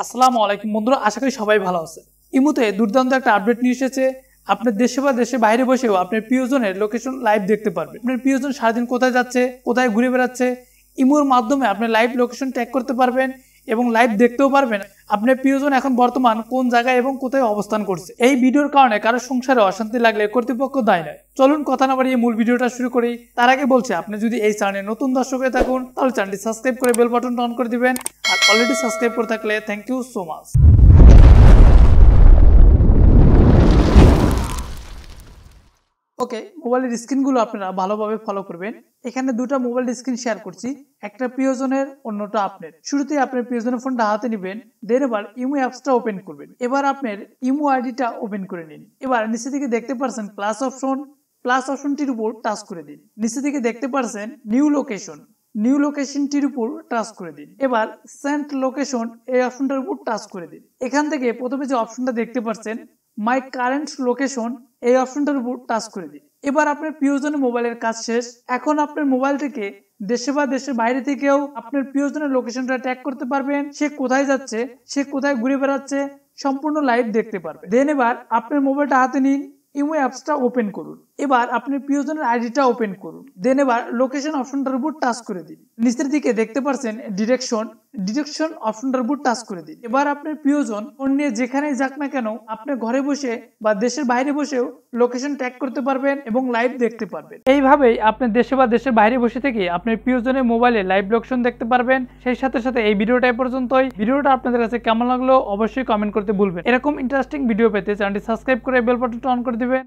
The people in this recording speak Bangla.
আসসালামু আলাইকুম বন্ধুরা, আশা করি সবাই ভালো আছে। ইমুতে দুর্দান্ত একটা আপডেট নিয়ে এসেছে। আপনার দেশে বা দেশের বাইরে বসেও আপনার প্রিয়জনের লোকেশন লাইভ দেখতে পারবেন। আপনার প্রিয়জন সারাদিন কোথায় যাচ্ছে, কোথায় ঘুরে বেড়াচ্ছে, ইমুর মাধ্যমে আপনি লাইভ লোকেশন ট্যাগ করতে পারবেন এবং লাইভ দেখতেও পারবেন আপনার প্রিয়জন এখন বর্তমান কোন জায়গায় এবং কোথায় অবস্থান করছে। এই ভিডিওর কারণে কারো সংসারে অশান্তি লাগলে কর্তৃপক্ষ দায়ী নয়। চলুন কথা না বাড়িয়ে মূল ভিডিওটা শুরু করি। তার আগে বলছি, আপনি যদি এই চ্যানেলে নতুন দর্শক হয়ে থাকুন তাহলে চ্যানেলটি সাবস্ক্রাইব করে বেল বাটনটা অন করে দিবেন, আর অলরেডি সাবস্ক্রাইব করে থাকলে থ্যাংক ইউ সো মাচ। ওকে, মোবাইলের স্ক্রিনগুলো আপনারা ভালোভাবে ফলো করবেন। এখানে দুটো মোবাইল স্ক্রিন শেয়ার করছি, একটা প্রিয়জনের, অন্যটা আপনার। শুরুতেই আপনার প্রিয়জনের ফোনটা হাতে নেবেন, দেন এবার ইমু অ্যাপসটা ওপেন করবেন। এবার আপনার ইমু আইডিটা ওপেন করে নিন। এবার নিচে থেকে দেখতে পাচ্ছেন প্লাস অপশনটির উপর টাচ করে দিন। নিচে থেকে দেখতে পাচ্ছেন নিউ লোকেশনটির উপর টাচ করে দিন। এবার সেন্ট লোকেশন এই অপশনটার উপর টাচ করে দিন। এখান থেকে প্রথমে যে অপশনটা দেখতে পাচ্ছেন মাই কারেন্ট লোকেশন, এই অপশনটার উপর টাচ করে দিন। এবার আপনার প্রিয়জনের মোবাইলের কাজ শেষ। এখন আপনার মোবাইল থেকে দেশে বা দেশের বাইরে থেকেও আপনার প্রিয়জনের লোকেশনটা ট্যাগ করতে পারবেন। সে কোথায় যাচ্ছে, সে কোথায় ঘুরে বেড়াচ্ছে, সম্পূর্ণ লাইভ দেখতে পারবেন। দেন এবার আপনার মোবাইলটা হাতে নিন, ইমো অ্যাপসটা ওপেন করুন। এবার আপনি প্রিয়জনের আইডিটা ওপেন করুন। দেন এবার লোকেশন অপশনটার উপর টাচ করে দিন। নিচের দিকে দেখতে পাচ্ছেন ডিরেকশন অপশনটার উপর টাচ করে দিন। এবার আপনার প্রিয়জন ফোন নিয়ে যেখানেই যাক না কেন আপনি ঘরে বসে বা দেশের বাইরে বসেও লোকেশন ট্যাগ করতে পারবেন এবং লাইভ দেখতে পারবেন। এইভাবেই আপনি দেশে বা দেশের বাইরে বসে থেকে আপনার প্রিয়জনের মোবাইলে লাইভ লোকেশন দেখতে পারবেন। সেই সাথে সাথে এই ভিডিওটা পর্যন্তই। ভিডিওটা আপনাদের কাছে কেমন লাগলো অবশ্যই কমেন্ট করতে ভুলবেন। এরকম ইন্টারেস্টিং ভিডিও পেতে চ্যানেলটি সাবস্ক্রাইব করে বেল বাটনটা অন করে দিবেন।